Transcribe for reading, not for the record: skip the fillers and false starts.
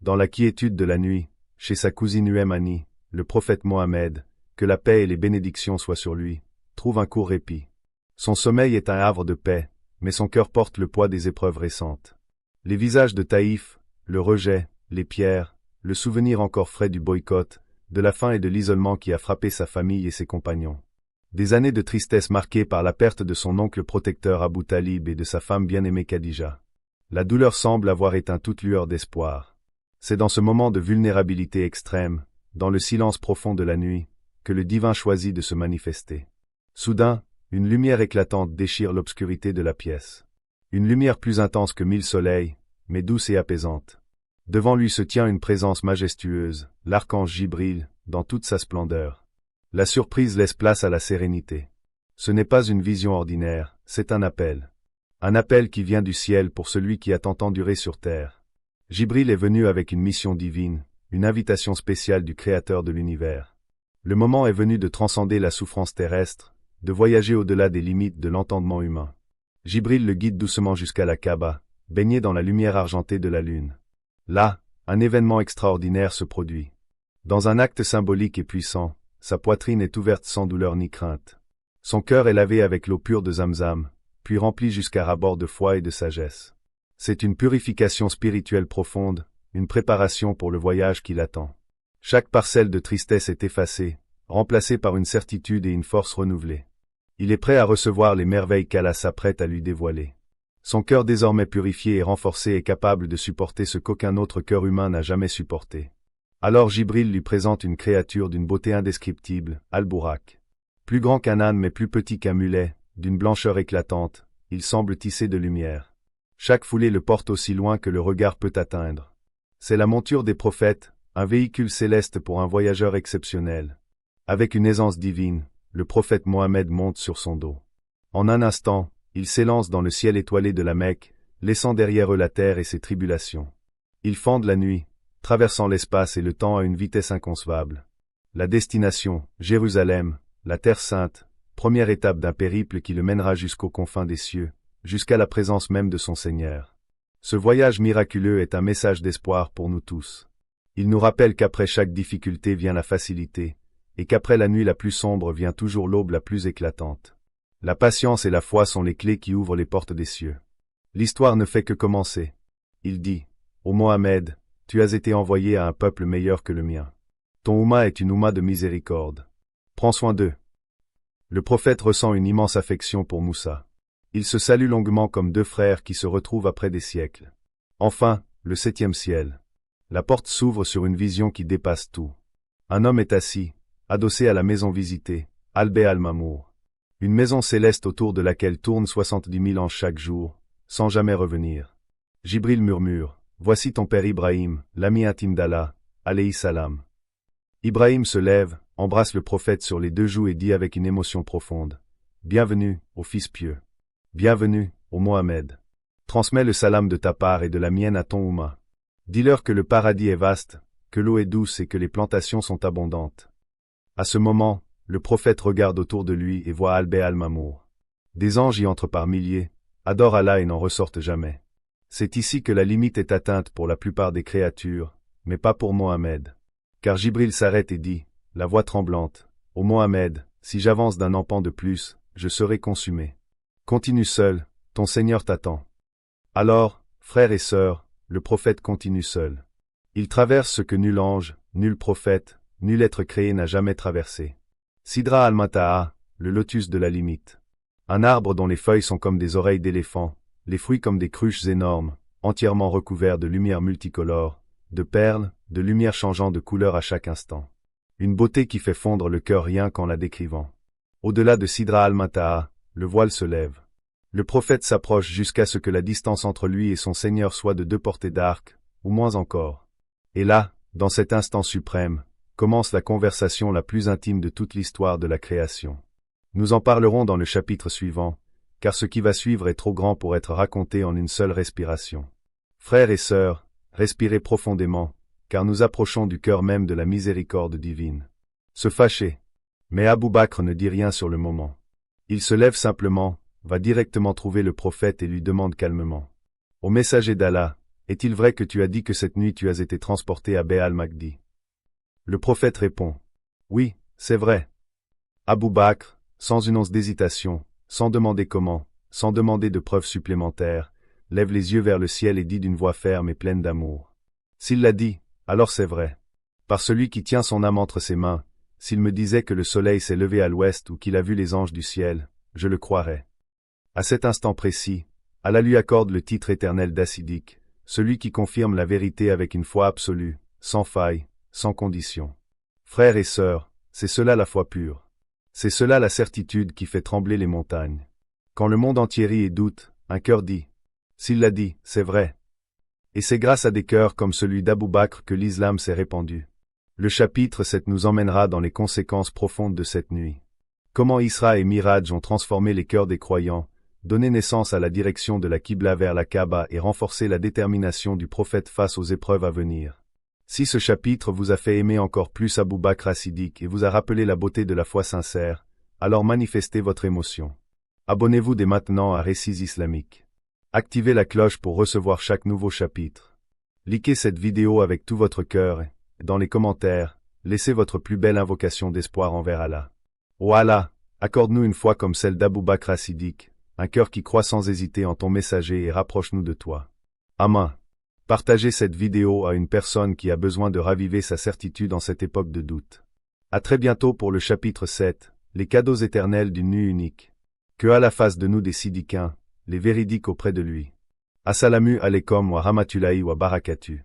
dans la quiétude de la nuit, chez sa cousine Umm, le prophète Mohammed, que la paix et les bénédictions soient sur lui, trouve un court répit. Son sommeil est un havre de paix, mais son cœur porte le poids des épreuves récentes. Les visages de Taïf, le rejet, les pierres, le souvenir encore frais du boycott, de la faim et de l'isolement qui a frappé sa famille et ses compagnons. Des années de tristesse marquées par la perte de son oncle protecteur Abu Talib et de sa femme bien-aimée Khadija. La douleur semble avoir éteint toute lueur d'espoir. C'est dans ce moment de vulnérabilité extrême, dans le silence profond de la nuit, que le divin choisit de se manifester. Soudain, une lumière éclatante déchire l'obscurité de la pièce. Une lumière plus intense que 1000 soleils, mais douce et apaisante. Devant lui se tient une présence majestueuse, l'archange Jibril, dans toute sa splendeur. La surprise laisse place à la sérénité. Ce n'est pas une vision ordinaire, c'est un appel. Un appel qui vient du ciel pour celui qui a tant enduré sur terre. Jibril est venu avec une mission divine, une invitation spéciale du Créateur de l'univers. Le moment est venu de transcender la souffrance terrestre, de voyager au-delà des limites de l'entendement humain. Jibril le guide doucement jusqu'à la Kaaba, baigné dans la lumière argentée de la lune. Là, un événement extraordinaire se produit. Dans un acte symbolique et puissant, sa poitrine est ouverte sans douleur ni crainte. Son cœur est lavé avec l'eau pure de Zamzam, puis rempli jusqu'à ras-bord de foi et de sagesse. C'est une purification spirituelle profonde, une préparation pour le voyage qui l'attend. Chaque parcelle de tristesse est effacée, remplacée par une certitude et une force renouvelée. Il est prêt à recevoir les merveilles qu'Allah s'apprête à lui dévoiler. Son cœur désormais purifié et renforcé est capable de supporter ce qu'aucun autre cœur humain n'a jamais supporté. Alors Jibril lui présente une créature d'une beauté indescriptible, Al-Bourak. Plus grand qu'un âne mais plus petit qu'un mulet, d'une blancheur éclatante, il semble tissé de lumière. Chaque foulée le porte aussi loin que le regard peut atteindre. C'est la monture des prophètes, un véhicule céleste pour un voyageur exceptionnel. Avec une aisance divine, le prophète Mohammed monte sur son dos. En un instant, ils s'élancent dans le ciel étoilé de la Mecque, laissant derrière eux la terre et ses tribulations. Ils fendent la nuit, traversant l'espace et le temps à une vitesse inconcevable. La destination, Jérusalem, la Terre Sainte, première étape d'un périple qui le mènera jusqu'aux confins des cieux, jusqu'à la présence même de son Seigneur. Ce voyage miraculeux est un message d'espoir pour nous tous. Il nous rappelle qu'après chaque difficulté vient la facilité, et qu'après la nuit la plus sombre vient toujours l'aube la plus éclatante. La patience et la foi sont les clés qui ouvrent les portes des cieux. L'histoire ne fait que commencer. Il dit, « Ô Mohammed, tu as été envoyé à un peuple meilleur que le mien. Ton Oumma est une Oumma de miséricorde. Prends soin d'eux. » Le prophète ressent une immense affection pour Moussa. Ils se saluent longuement comme deux frères qui se retrouvent après des siècles. Enfin, le 7e ciel. La porte s'ouvre sur une vision qui dépasse tout. Un homme est assis, adossé à la maison visitée, Al-Bay al-Mamour. Une maison céleste autour de laquelle tournent 70 000 ans chaque jour, sans jamais revenir. Jibril murmure, « Voici ton père Ibrahim, l'ami intime d'Allah, alayhi salam. » Ibrahim se lève, embrasse le prophète sur les deux joues et dit avec une émotion profonde, « Bienvenue, ô fils pieux. Bienvenue, ô Mohammed. Transmets le salam de ta part et de la mienne à ton Oumma. Dis-leur que le paradis est vaste, que l'eau est douce et que les plantations sont abondantes. » À ce moment, le prophète regarde autour de lui et voit Al-Bay al-Mamour. Des anges y entrent par milliers, adorent Allah et n'en ressortent jamais. C'est ici que la limite est atteinte pour la plupart des créatures, mais pas pour Mohammed. Car Jibril s'arrête et dit, la voix tremblante, « Ô Mohammed, si j'avance d'un empan de plus, je serai consumé. Continue seul, ton Seigneur t'attend. » Alors, frères et sœurs, le prophète continue seul. Il traverse ce que nul ange, nul prophète, nul être créé n'a jamais traversé. Sidra al-Muntaha, le lotus de la limite. Un arbre dont les feuilles sont comme des oreilles d'éléphant, les fruits comme des cruches énormes, entièrement recouverts de lumière multicolore, de perles, de lumière changeant de couleur à chaque instant. Une beauté qui fait fondre le cœur rien qu'en la décrivant. Au-delà de Sidra al-Muntaha, le voile se lève. Le prophète s'approche jusqu'à ce que la distance entre lui et son Seigneur soit de 2 portées d'arc, ou moins encore. Et là, dans cet instant suprême, commence la conversation la plus intime de toute l'histoire de la création. Nous en parlerons dans le chapitre suivant, car ce qui va suivre est trop grand pour être raconté en une seule respiration. Frères et sœurs, respirez profondément, car nous approchons du cœur même de la miséricorde divine. Se fâcher. Mais Abou Bakr ne dit rien sur le moment. Il se lève simplement, va directement trouver le prophète et lui demande calmement. Ô messager d'Allah, Est-il vrai que tu as dit que cette nuit tu as été transporté à Béal-Magdi? Le prophète répond. Oui, c'est vrai. Abou Bakr, sans une once d'hésitation, sans demander comment, sans demander de preuves supplémentaires, lève les yeux vers le ciel et dit d'une voix ferme et pleine d'amour. S'il l'a dit, alors c'est vrai. Par celui qui tient son âme entre ses mains, s'il me disait que le soleil s'est levé à l'ouest ou qu'il a vu les anges du ciel, je le croirais. À cet instant précis, Allah lui accorde le titre éternel d'Assidique, celui qui confirme la vérité avec une foi absolue, sans faille, sans condition. Frères et sœurs, c'est cela la foi pure. C'est cela la certitude qui fait trembler les montagnes. Quand le monde entier rit et doute, un cœur dit. S'il l'a dit, c'est vrai. Et c'est grâce à des cœurs comme celui d'Abou Bakr que l'islam s'est répandu. Le chapitre 7 nous emmènera dans les conséquences profondes de cette nuit. Comment Isra et Miraj ont transformé les cœurs des croyants, donné naissance à la direction de la Qibla vers la Kaaba et renforcé la détermination du prophète face aux épreuves à venir. Si ce chapitre vous a fait aimer encore plus Abou Bakr as-Siddiq et vous a rappelé la beauté de la foi sincère, alors manifestez votre émotion. Abonnez-vous dès maintenant à Récits Islamiques. Activez la cloche pour recevoir chaque nouveau chapitre. Likez cette vidéo avec tout votre cœur et, dans les commentaires, laissez votre plus belle invocation d'espoir envers Allah. Ô Allah, accorde-nous une foi comme celle d'Abou Bakr as-Siddiq, un cœur qui croit sans hésiter en ton messager et rapproche-nous de toi. Amen. Partagez cette vidéo à une personne qui a besoin de raviver sa certitude en cette époque de doute. À très bientôt pour le chapitre 7, les cadeaux éternels d'une nuit unique. Que Allah fasse de nous des siddiquins, les véridiques auprès de lui. Assalamu alaikum wa rahmatullahi wa barakatuh.